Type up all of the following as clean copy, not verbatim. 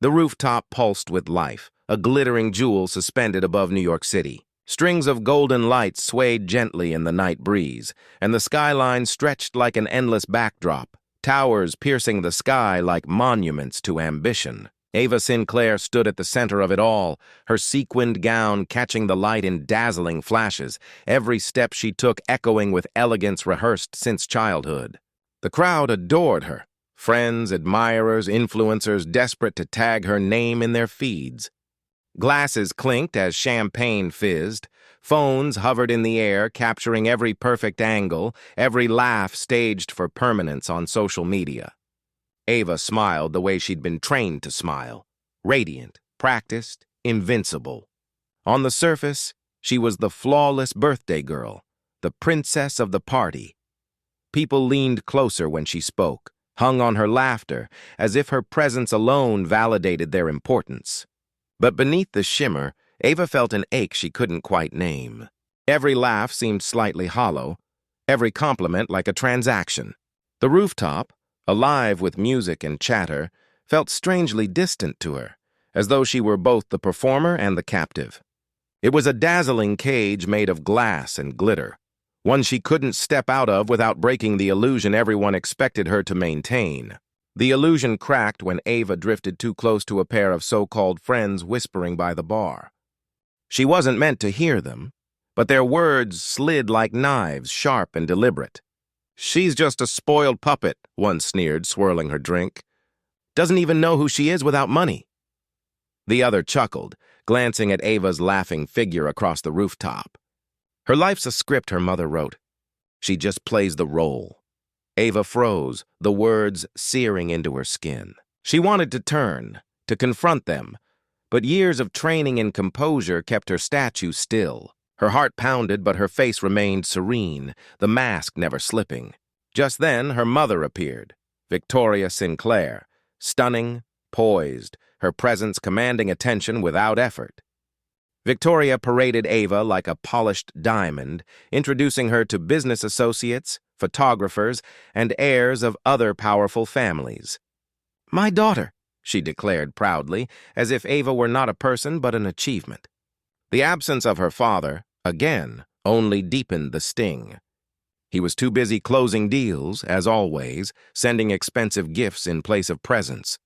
The rooftop pulsed with life, a glittering jewel suspended above New York City. Strings of golden lights swayed gently in the night breeze, and the skyline stretched like an endless backdrop, towers piercing the sky like monuments to ambition. Ava Sinclair stood at the center of it all, her sequined gown catching the light in dazzling flashes, every step she took echoing with elegance rehearsed since childhood. The crowd adored her, friends, admirers, influencers desperate to tag her name in their feeds. Glasses clinked as champagne fizzed, phones hovered in the air capturing every perfect angle, every laugh staged for permanence on social media. Ava smiled the way she'd been trained to smile, radiant, practiced, invincible. On the surface, she was the flawless birthday girl, the princess of the party. People leaned closer when she spoke, hung on her laughter, as if her presence alone validated their importance. But beneath the shimmer, Ava felt an ache she couldn't quite name. Every laugh seemed slightly hollow, every compliment like a transaction. The rooftop, alive with music and chatter, felt strangely distant to her, as though she were both the performer and the captive. It was a dazzling cage made of glass and glitter, one she couldn't step out of without breaking the illusion everyone expected her to maintain. The illusion cracked when Ava drifted too close to a pair of so-called friends whispering by the bar. She wasn't meant to hear them, but their words slid like knives, sharp and deliberate. "She's just a spoiled puppet," one sneered, swirling her drink. "Doesn't even know who she is without money." The other chuckled, glancing at Ava's laughing figure across the rooftop. "Her life's a script her mother wrote. She just plays the role." Ava froze, the words searing into her skin. She wanted to turn, to confront them, but years of training in composure kept her statue still. Her heart pounded, but her face remained serene, the mask never slipping. Just then, her mother appeared, Victoria Sinclair, stunning, poised, her presence commanding attention without effort. Victoria paraded Ava like a polished diamond, introducing her to business associates, photographers, and heirs of other powerful families. "My daughter," she declared proudly, as if Ava were not a person but an achievement. The absence of her father, again, only deepened the sting. He was too busy closing deals, as always, sending expensive gifts in place of presents.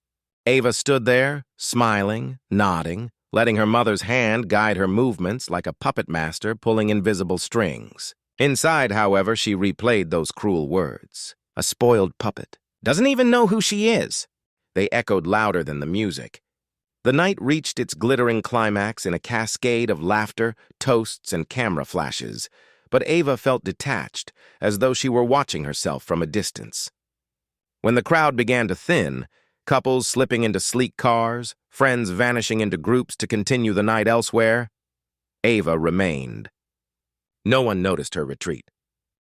Ava stood there, smiling, nodding, letting her mother's hand guide her movements like a puppet master pulling invisible strings. Inside, however, she replayed those cruel words. "A spoiled puppet. Doesn't even know who she is." They echoed louder than the music. The night reached its glittering climax in a cascade of laughter, toasts, and camera flashes, but Ava felt detached, as though she were watching herself from a distance. When the crowd began to thin, couples slipping into sleek cars, friends vanishing into groups to continue the night elsewhere, Ava remained. No one noticed her retreat.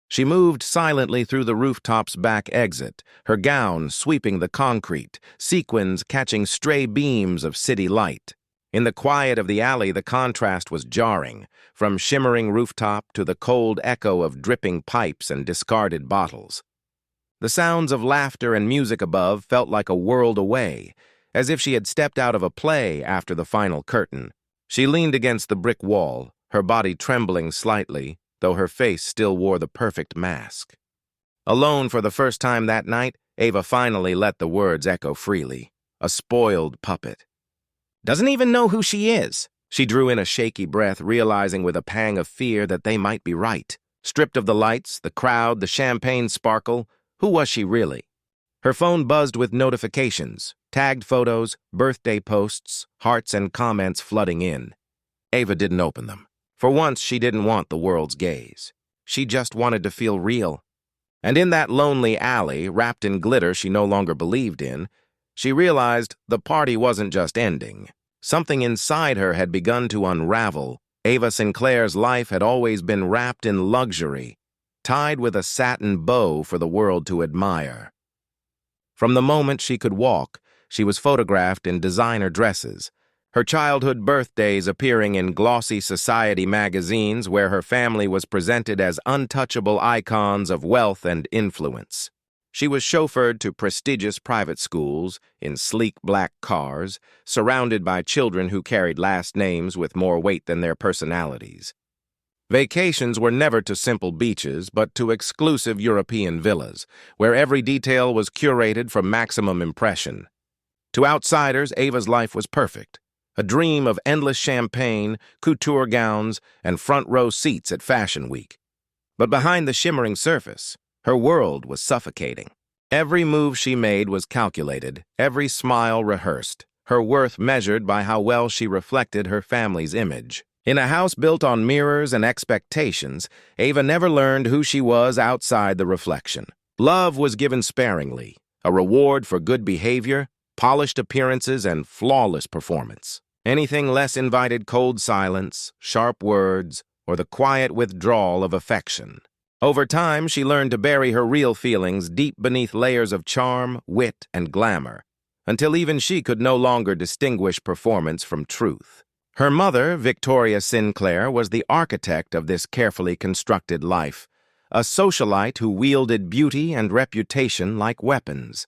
She moved silently through the rooftop's back exit, her gown sweeping the concrete, sequins catching stray beams of city light. In the quiet of the alley, the contrast was jarring, from shimmering rooftop to the cold echo of dripping pipes and discarded bottles. The sounds of laughter and music above felt like a world away, as if she had stepped out of a play after the final curtain. She leaned against the brick wall, her body trembling slightly, though her face still wore the perfect mask. Alone for the first time that night, Ava finally let the words echo freely. "A spoiled puppet. Doesn't even know who she is." She drew in a shaky breath, realizing with a pang of fear that they might be right. Stripped of the lights, the crowd, the champagne sparkle, who was she really? Her phone buzzed with notifications, tagged photos, birthday posts, hearts and comments flooding in. Ava didn't open them. For once, she didn't want the world's gaze. She just wanted to feel real. And in that lonely alley, wrapped in glitter she no longer believed in, she realized the party wasn't just ending. Something inside her had begun to unravel. Ava Sinclair's life had always been wrapped in luxury, tied with a satin bow for the world to admire. From the moment she could walk, she was photographed in designer dresses, her childhood birthdays appearing in glossy society magazines where her family was presented as untouchable icons of wealth and influence. She was chauffeured to prestigious private schools in sleek black cars, surrounded by children who carried last names with more weight than their personalities. Vacations were never to simple beaches, but to exclusive European villas, where every detail was curated for maximum impression. To outsiders, Ava's life was perfect, a dream of endless champagne, couture gowns, and front-row seats at Fashion Week. But behind the shimmering surface, her world was suffocating. Every move she made was calculated, every smile rehearsed, her worth measured by how well she reflected her family's image. In a house built on mirrors and expectations, Ava never learned who she was outside the reflection. Love was given sparingly, a reward for good behavior, polished appearances, and flawless performance. Anything less invited cold silence, sharp words, or the quiet withdrawal of affection. Over time, she learned to bury her real feelings deep beneath layers of charm, wit, and glamour, until even she could no longer distinguish performance from truth. Her mother, Victoria Sinclair, was the architect of this carefully constructed life, a socialite who wielded beauty and reputation like weapons.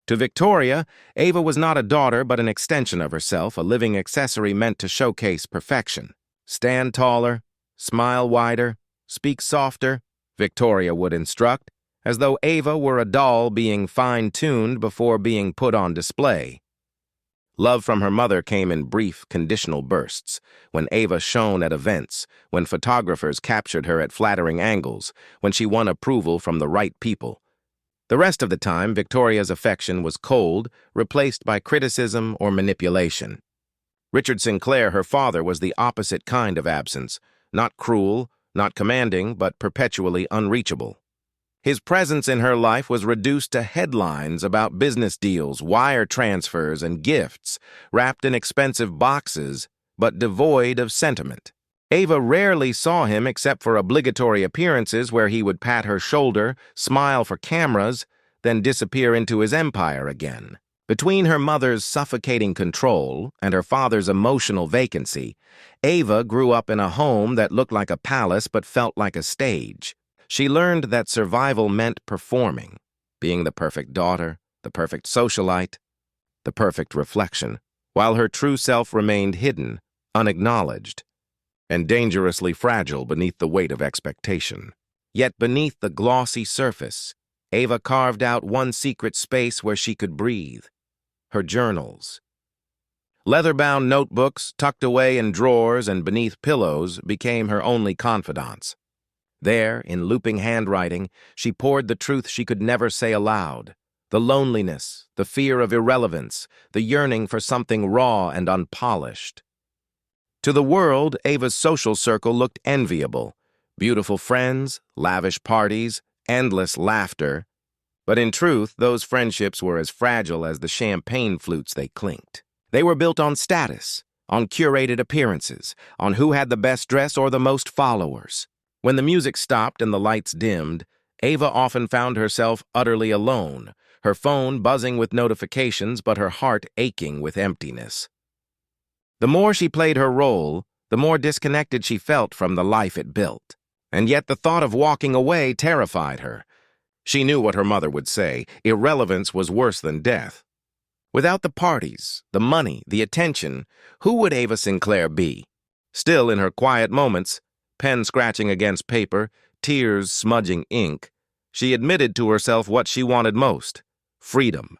To Victoria, Ava was not a daughter but an extension of herself, a living accessory meant to showcase perfection. Stand taller, smile wider, speak softer, Victoria would instruct, as though Ava were a doll being fine-tuned before being put on display. Love from her mother came in brief, conditional bursts, when Ava shone at events, when photographers captured her at flattering angles, when she won approval from the right people. The rest of the time, Victoria's affection was cold, replaced by criticism or manipulation. Richard Sinclair, her father, was the opposite kind of absence, not cruel, not commanding, but perpetually unreachable. His presence in her life was reduced to headlines about business deals, wire transfers, and gifts, wrapped in expensive boxes, but devoid of sentiment. Ava rarely saw him except for obligatory appearances where he would pat her shoulder, smile for cameras, then disappear into his empire again. Between her mother's suffocating control and her father's emotional vacancy, Ava grew up in a home that looked like a palace but felt like a stage. She learned that survival meant performing, being the perfect daughter, the perfect socialite, the perfect reflection, while her true self remained hidden, unacknowledged, and dangerously fragile beneath the weight of expectation. Yet beneath the glossy surface, Ava carved out one secret space where she could breathe: her journals. Leather-bound notebooks, tucked away in drawers and beneath pillows, became her only confidants. There, in looping handwriting, she poured the truth she could never say aloud: the loneliness, the fear of irrelevance, the yearning for something raw and unpolished. To the world, Ava's social circle looked enviable: beautiful friends, lavish parties, endless laughter. But in truth, those friendships were as fragile as the champagne flutes they clinked. They were built on status, on curated appearances, on who had the best dress or the most followers. When the music stopped and the lights dimmed, Ava often found herself utterly alone, her phone buzzing with notifications but her heart aching with emptiness. The more she played her role, the more disconnected she felt from the life it built. And yet the thought of walking away terrified her. She knew what her mother would say: irrelevance was worse than death. Without the parties, the money, the attention, who would Ava Sinclair be? Still, in her quiet moments, pen scratching against paper, tears smudging ink, she admitted to herself what she wanted most: freedom.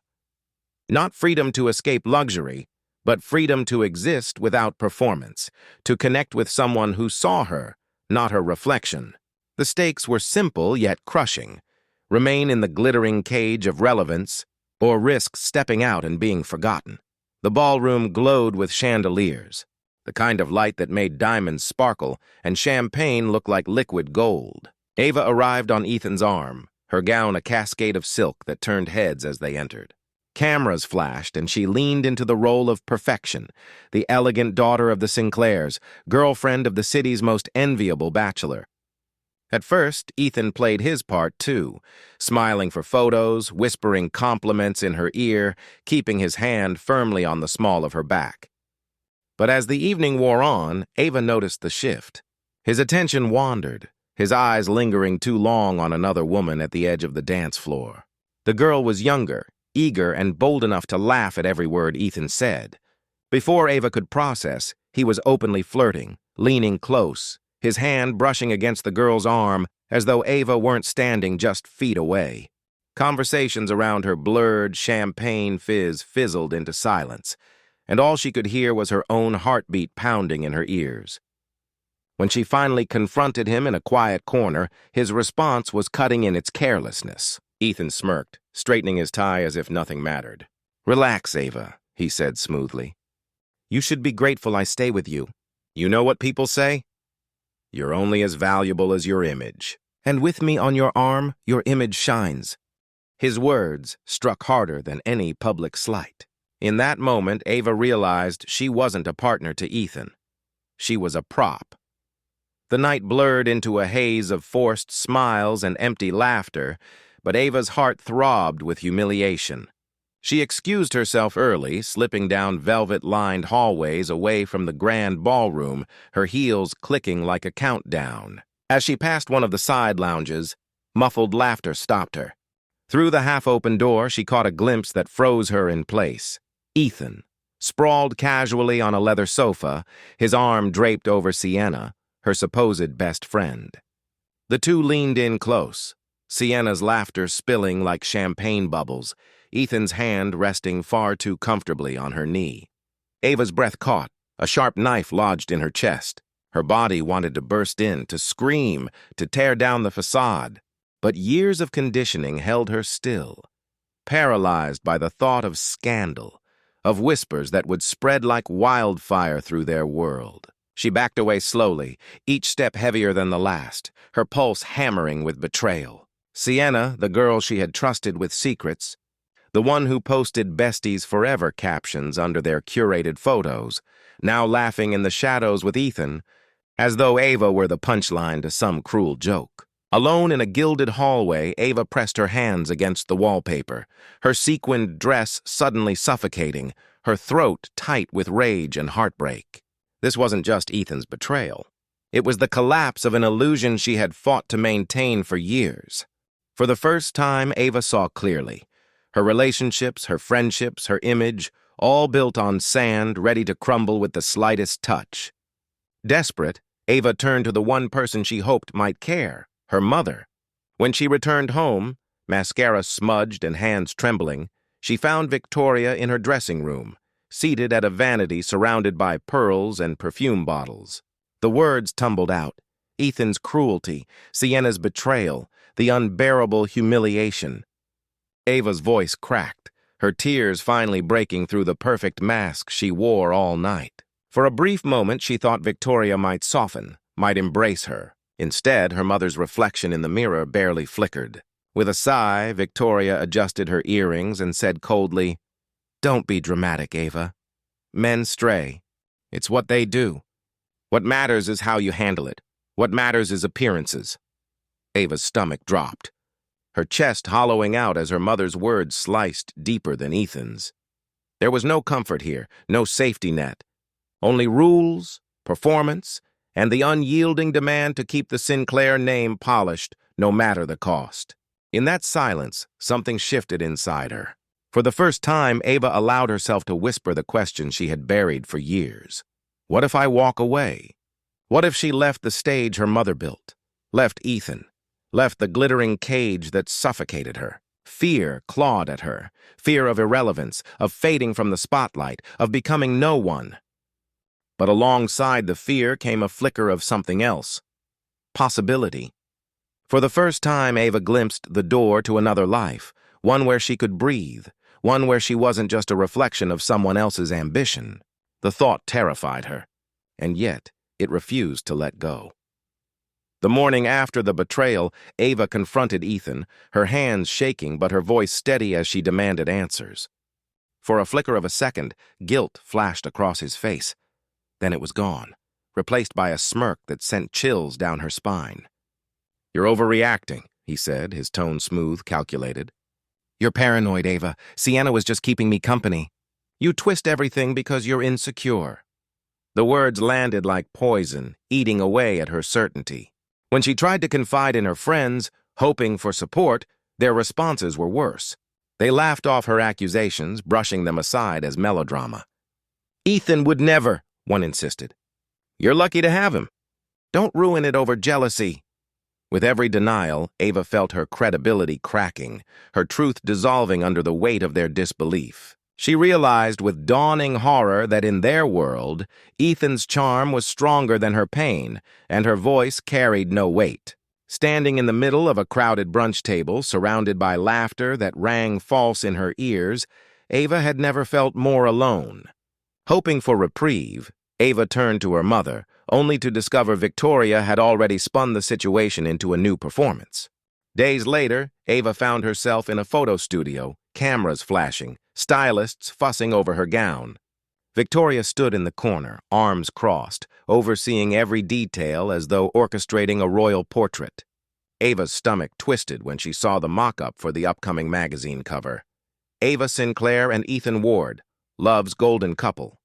Not freedom to escape luxury, but freedom to exist without performance, to connect with someone who saw her, not her reflection. The stakes were simple yet crushing: remain in the glittering cage of relevance, or risk stepping out and being forgotten. The ballroom glowed with chandeliers, the kind of light that made diamonds sparkle and champagne look like liquid gold. Ava arrived on Ethan's arm, her gown a cascade of silk that turned heads as they entered. Cameras flashed, and she leaned into the role of perfection, the elegant daughter of the Sinclairs, girlfriend of the city's most enviable bachelor. At first, Ethan played his part too, smiling for photos, whispering compliments in her ear, keeping his hand firmly on the small of her back. But as the evening wore on, Ava noticed the shift. His attention wandered, his eyes lingering too long on another woman at the edge of the dance floor. The girl was younger, eager, and bold enough to laugh at every word Ethan said. Before Ava could process, he was openly flirting, leaning close, his hand brushing against the girl's arm as though Ava weren't standing just feet away. Conversations around her blurred champagne fizz fizzled into silence, and all she could hear was her own heartbeat pounding in her ears. When she finally confronted him in a quiet corner, his response was cutting in its carelessness. Ethan smirked, straightening his tie as if nothing mattered. "Relax, Ava," he said smoothly. "You should be grateful I stay with you. You know what people say? You're only as valuable as your image. And with me on your arm, your image shines." His words struck harder than any public slight. In that moment, Ava realized she wasn't a partner to Ethan. She was a prop. The night blurred into a haze of forced smiles and empty laughter, but Ava's heart throbbed with humiliation. She excused herself early, slipping down velvet-lined hallways away from the grand ballroom, her heels clicking like a countdown. As she passed one of the side lounges, muffled laughter stopped her. Through the half-open door, she caught a glimpse that froze her in place. Ethan, sprawled casually on a leather sofa, his arm draped over Sienna, her supposed best friend. The two leaned in close, Sienna's laughter spilling like champagne bubbles, Ethan's hand resting far too comfortably on her knee. Ava's breath caught, a sharp knife lodged in her chest. Her body wanted to burst in, to scream, to tear down the facade. But years of conditioning held her still, paralyzed by the thought of scandal, of whispers that would spread like wildfire through their world. She backed away slowly, each step heavier than the last, her pulse hammering with betrayal. Sienna, the girl she had trusted with secrets, the one who posted Besties Forever captions under their curated photos, now laughing in the shadows with Ethan, as though Ava were the punchline to some cruel joke. Alone in a gilded hallway, Ava pressed her hands against the wallpaper, her sequined dress suddenly suffocating, her throat tight with rage and heartbreak. This wasn't just Ethan's betrayal. It was the collapse of an illusion she had fought to maintain for years. For the first time, Ava saw clearly. Her relationships, her friendships, her image, all built on sand, ready to crumble with the slightest touch. Desperate, Ava turned to the one person she hoped might care, her mother. When she returned home, mascara smudged and hands trembling, she found Victoria in her dressing room, seated at a vanity surrounded by pearls and perfume bottles. The words tumbled out. Ethan's cruelty, Sienna's betrayal, the unbearable humiliation. Ava's voice cracked, her tears finally breaking through the perfect mask she wore all night. For a brief moment, she thought Victoria might soften, might embrace her. Instead, her mother's reflection in the mirror barely flickered. With a sigh, Victoria adjusted her earrings and said coldly, "Don't be dramatic, Ava. Men stray. It's what they do. What matters is how you handle it. What matters is appearances." Ava's stomach dropped, her chest hollowing out as her mother's words sliced deeper than Ethan's. There was no comfort here, no safety net. Only rules, performance, and the unyielding demand to keep the Sinclair name polished, no matter the cost. In that silence, something shifted inside her. For the first time, Ava allowed herself to whisper the question she had buried for years. What if I walk away? What if she left the stage her mother built? Left Ethan? Left the glittering cage that suffocated her? Fear clawed at her. Fear of irrelevance, of fading from the spotlight, of becoming no one. But alongside the fear came a flicker of something else. Possibility. For the first time, Ava glimpsed the door to another life, one where she could breathe, one where she wasn't just a reflection of someone else's ambition. The thought terrified her, and yet it refused to let go. The morning after the betrayal, Ava confronted Ethan, her hands shaking but her voice steady as she demanded answers. For a flicker of a second, guilt flashed across his face. Then it was gone, replaced by a smirk that sent chills down her spine. "You're overreacting," he said, his tone smooth, calculated. "You're paranoid, Ava. Sienna was just keeping me company. You twist everything because you're insecure." The words landed like poison, eating away at her certainty. When she tried to confide in her friends, hoping for support, Their responses were worse. They laughed off her accusations, brushing them aside as melodrama. "Ethan would never," one insisted. "You're lucky to have him. Don't ruin it over jealousy." With every denial, Ava felt her credibility cracking, her truth dissolving under the weight of their disbelief. She realized with dawning horror that in their world, Ethan's charm was stronger than her pain, and her voice carried no weight. Standing in the middle of a crowded brunch table, surrounded by laughter that rang false in her ears, Ava had never felt more alone. Hoping for reprieve, Ava turned to her mother, only to discover Victoria had already spun the situation into a new performance. Days later, Ava found herself in a photo studio, cameras flashing, stylists fussing over her gown. Victoria stood in the corner, arms crossed, overseeing every detail as though orchestrating a royal portrait. Ava's stomach twisted when she saw the mock-up for the upcoming magazine cover. Ava Sinclair and Ethan Ward, love's golden couple.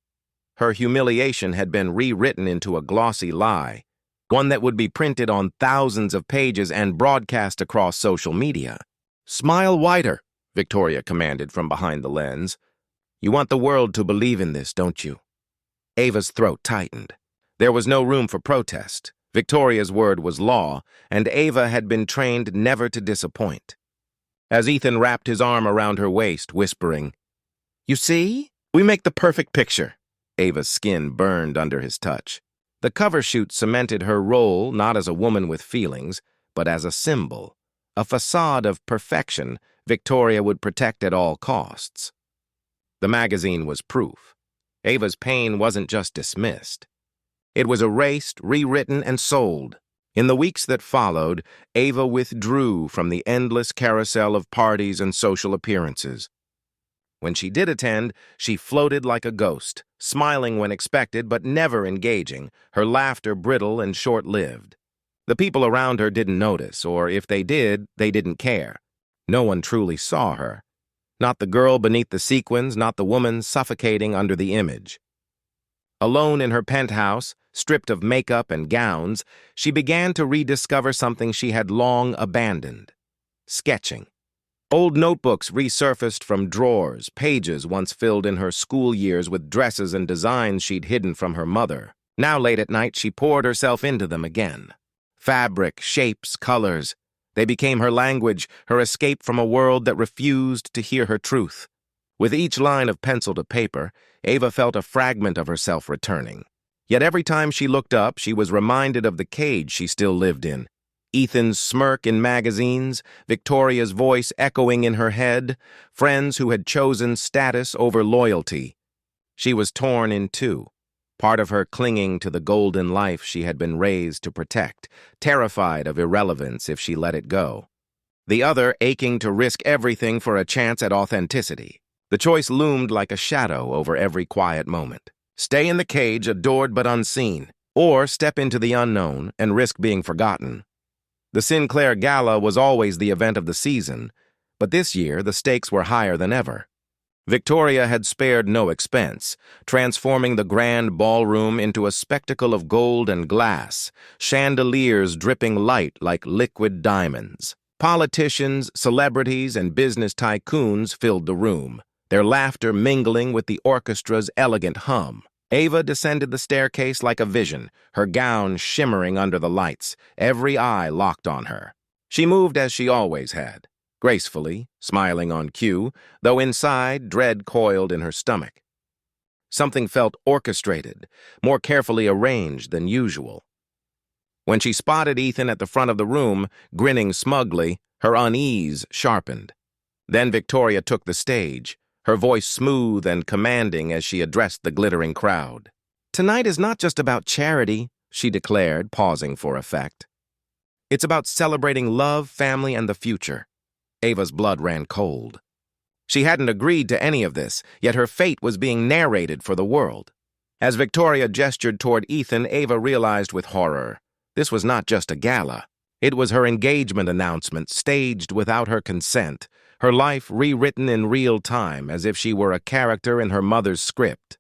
Her humiliation had been rewritten into a glossy lie, one that would be printed on thousands of pages and broadcast across social media. "Smile wider," Victoria commanded from behind the lens. "You want the world to believe in this, don't you?" Ava's throat tightened. There was no room for protest. Victoria's word was law, and Ava had been trained never to disappoint. As Ethan wrapped his arm around her waist, whispering, "You see? We make the perfect picture." Ava's skin burned under his touch. The cover shoot cemented her role not as a woman with feelings, but as a symbol, a facade of perfection Victoria would protect at all costs. The magazine was proof. Ava's pain wasn't just dismissed. It was erased, rewritten, and sold. In the weeks that followed, Ava withdrew from the endless carousel of parties and social appearances. When she did attend, she floated like a ghost, smiling when expected but never engaging, her laughter brittle and short-lived. The people around her didn't notice, or if they did, they didn't care. No one truly saw her. Not the girl beneath the sequins, not the woman suffocating under the image. Alone in her penthouse, stripped of makeup and gowns, she began to rediscover something she had long abandoned: sketching. Old notebooks resurfaced from drawers, pages once filled in her school years with dresses and designs she'd hidden from her mother. Now late at night, she poured herself into them again. Fabric, shapes, colors. They became her language, her escape from a world that refused to hear her truth. With each line of pencil to paper, Ava felt a fragment of herself returning. Yet every time she looked up, she was reminded of the cage she still lived in. Ethan's smirk in magazines, Victoria's voice echoing in her head, friends who had chosen status over loyalty. She was torn in two, part of her clinging to the golden life she had been raised to protect, terrified of irrelevance if she let it go. The other aching to risk everything for a chance at authenticity. The choice loomed like a shadow over every quiet moment. Stay in the cage, adored but unseen, or step into the unknown and risk being forgotten. The Sinclair Gala was always the event of the season, but this year the stakes were higher than ever. Victoria had spared no expense, transforming the grand ballroom into a spectacle of gold and glass, chandeliers dripping light like liquid diamonds. Politicians, celebrities, and business tycoons filled the room, their laughter mingling with the orchestra's elegant hum. Ava descended the staircase like a vision, her gown shimmering under the lights, every eye locked on her. She moved as she always had, gracefully, smiling on cue, though inside dread coiled in her stomach. Something felt orchestrated, more carefully arranged than usual. When she spotted Ethan at the front of the room, grinning smugly, her unease sharpened. Then Victoria took the stage, her voice smooth and commanding as she addressed the glittering crowd. "Tonight is not just about charity," she declared, pausing for effect. "It's about celebrating love, family, and the future." Ava's blood ran cold. She hadn't agreed to any of this, yet her fate was being narrated for the world. As Victoria gestured toward Ethan, Ava realized with horror. This was not just a gala. It was her engagement announcement, staged without her consent, her life rewritten in real time as if she were a character in her mother's script.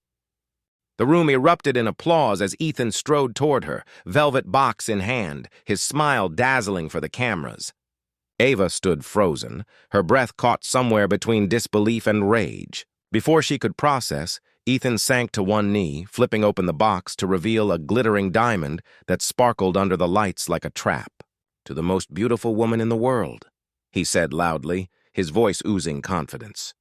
The room erupted in applause as Ethan strode toward her, velvet box in hand, his smile dazzling for the cameras. Ava stood frozen, her breath caught somewhere between disbelief and rage. Before she could process, Ethan sank to one knee, flipping open the box to reveal a glittering diamond that sparkled under the lights like a trap. "To the most beautiful woman in the world," he said loudly, his voice oozing confidence.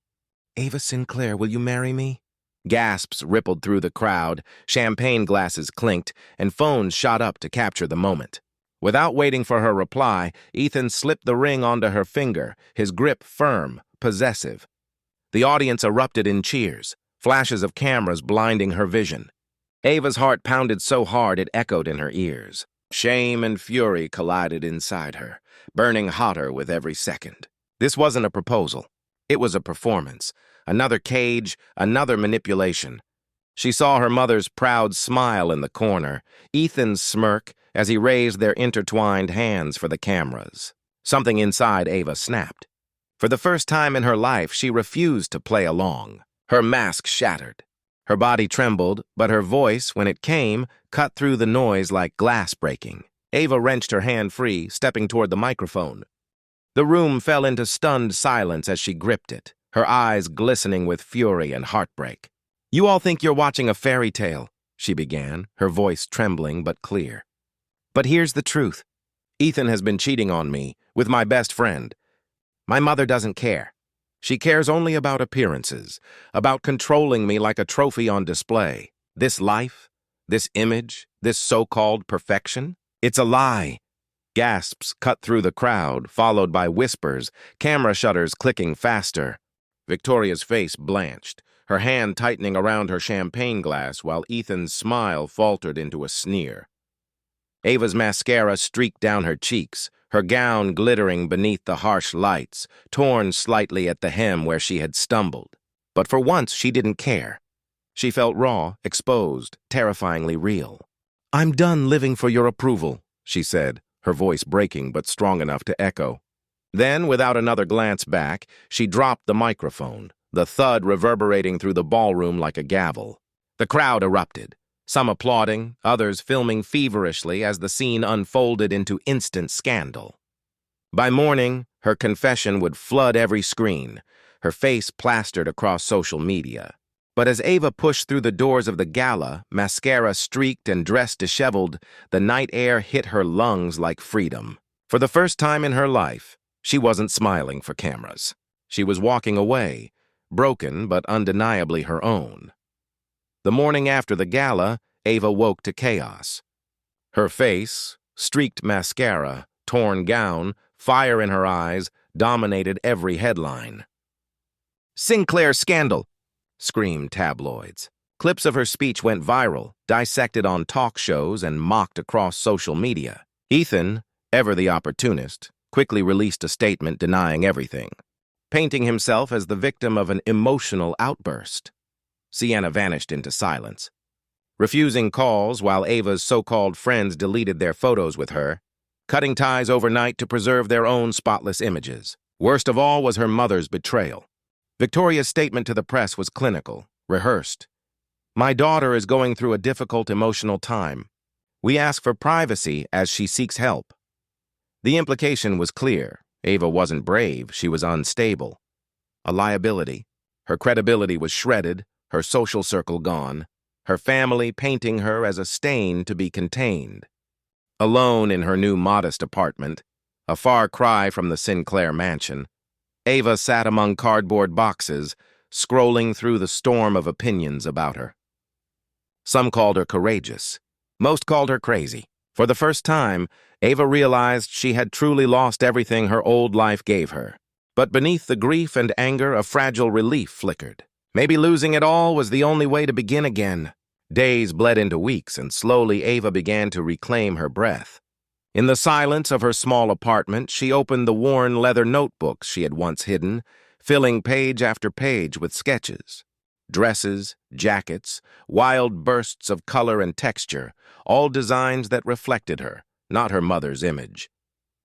"Ava Sinclair, will you marry me?" Gasps rippled through the crowd, champagne glasses clinked, and phones shot up to capture the moment. Without waiting for her reply, Ethan slipped the ring onto her finger, his grip firm, possessive. The audience erupted in cheers, flashes of cameras blinding her vision. Ava's heart pounded so hard it echoed in her ears. Shame and fury collided inside her, burning hotter with every second. This wasn't a proposal. It was a performance. Another cage, another manipulation. She saw her mother's proud smile in the corner, Ethan's smirk as he raised their intertwined hands for the cameras. Something inside Ava snapped. For the first time in her life, she refused to play along. Her mask shattered. Her body trembled, but her voice, when it came, cut through the noise like glass breaking. Ava wrenched her hand free, stepping toward the microphone. The room fell into stunned silence as she gripped it, her eyes glistening with fury and heartbreak. "You all think you're watching a fairy tale," she began, her voice trembling but clear. "But here's the truth. Ethan has been cheating on me, with my best friend. My mother doesn't care. She cares only about appearances, about controlling me like a trophy on display. This life, this image, this so-called perfection, it's a lie." Gasps cut through the crowd, followed by whispers, camera shutters clicking faster. Victoria's face blanched, her hand tightening around her champagne glass while Ethan's smile faltered into a sneer. Ava's mascara streaked down her cheeks, her gown glittering beneath the harsh lights, torn slightly at the hem where she had stumbled. But for once, she didn't care. She felt raw, exposed, terrifyingly real. "I'm done living for your approval," she said, her voice breaking but strong enough to echo. Then, without another glance back, she dropped the microphone, the thud reverberating through the ballroom like a gavel. The crowd erupted, some applauding, others filming feverishly as the scene unfolded into instant scandal. By morning, her confession would flood every screen, her face plastered across social media. But as Ava pushed through the doors of the gala, mascara streaked and dress disheveled, the night air hit her lungs like freedom. For the first time in her life, she wasn't smiling for cameras. She was walking away, broken but undeniably her own. The morning after the gala, Ava woke to chaos. Her face, streaked mascara, torn gown, fire in her eyes, dominated every headline. "Sinclair scandal!" screamed tabloids. Clips of her speech went viral, dissected on talk shows and mocked across social media. Ethan, ever the opportunist, quickly released a statement denying everything, painting himself as the victim of an emotional outburst. Sienna vanished into silence, refusing calls while Ava's so-called friends deleted their photos with her, cutting ties overnight to preserve their own spotless images. Worst of all was her mother's betrayal. Victoria's statement to the press was clinical, rehearsed. "My daughter is going through a difficult emotional time. We ask for privacy as she seeks help." The implication was clear. Ava wasn't brave, she was unstable. A liability. Her credibility was shredded, her social circle gone, her family painting her as a stain to be contained. Alone in her new modest apartment, a far cry from the Sinclair mansion, Ava sat among cardboard boxes, scrolling through the storm of opinions about her. Some called her courageous. Most called her crazy. For the first time, Ava realized she had truly lost everything her old life gave her. But beneath the grief and anger, a fragile relief flickered. Maybe losing it all was the only way to begin again. Days bled into weeks, and slowly Ava began to reclaim her breath. In the silence of her small apartment, she opened the worn leather notebooks she had once hidden, filling page after page with sketches. Dresses, jackets, wild bursts of color and texture, all designs that reflected her, not her mother's image.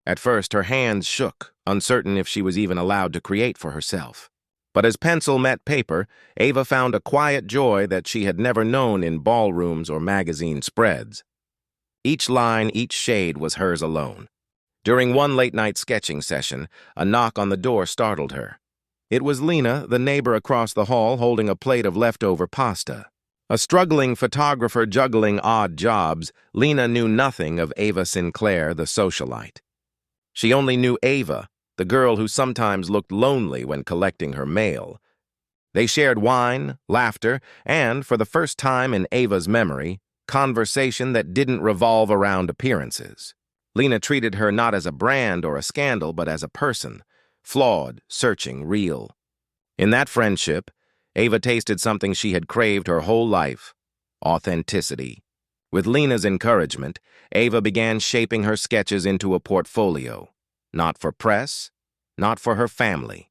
At first, her hands shook, uncertain if she was even allowed to create for herself. But as pencil met paper, Ava found a quiet joy that she had never known in ballrooms or magazine spreads. Each line, each shade was hers alone. During one late-night sketching session, a knock on the door startled her. It was Lena, the neighbor across the hall, holding a plate of leftover pasta. A struggling photographer juggling odd jobs, Lena knew nothing of Ava Sinclair, the socialite. She only knew Ava, the girl who sometimes looked lonely when collecting her mail. They shared wine, laughter, and, for the first time in Ava's memory, conversation that didn't revolve around appearances. Lena treated her not as a brand or a scandal, but as a person, flawed, searching, real. In that friendship, Ava tasted something she had craved her whole life: authenticity. With Lena's encouragement, Ava began shaping her sketches into a portfolio, not for press, not for her family,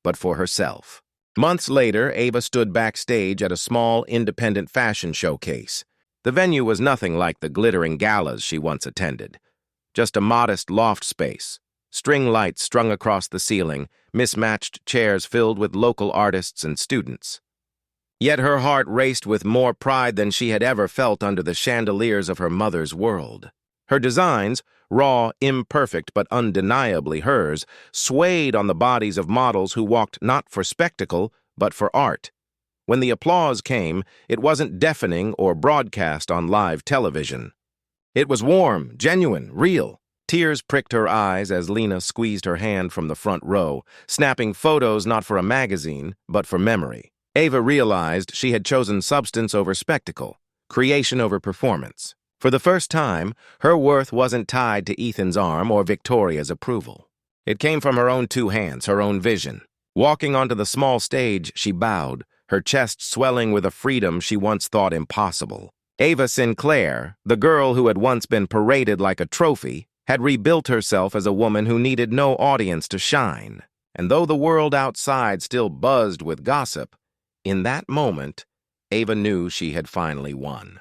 but for herself. Months later, Ava stood backstage at a small, independent fashion showcase. The venue was nothing like the glittering galas she once attended. Just a modest loft space, string lights strung across the ceiling, mismatched chairs filled with local artists and students. Yet her heart raced with more pride than she had ever felt under the chandeliers of her mother's world. Her designs, raw, imperfect, but undeniably hers, swayed on the bodies of models who walked not for spectacle, but for art. When the applause came, it wasn't deafening or broadcast on live television. It was warm, genuine, real. Tears pricked her eyes as Lena squeezed her hand from the front row, snapping photos not for a magazine, but for memory. Ava realized she had chosen substance over spectacle, creation over performance. For the first time, her worth wasn't tied to Ethan's arm or Victoria's approval. It came from her own two hands, her own vision. Walking onto the small stage, she bowed, her chest swelling with a freedom she once thought impossible. Ava Sinclair, the girl who had once been paraded like a trophy, had rebuilt herself as a woman who needed no audience to shine. And though the world outside still buzzed with gossip, in that moment, Ava knew she had finally won.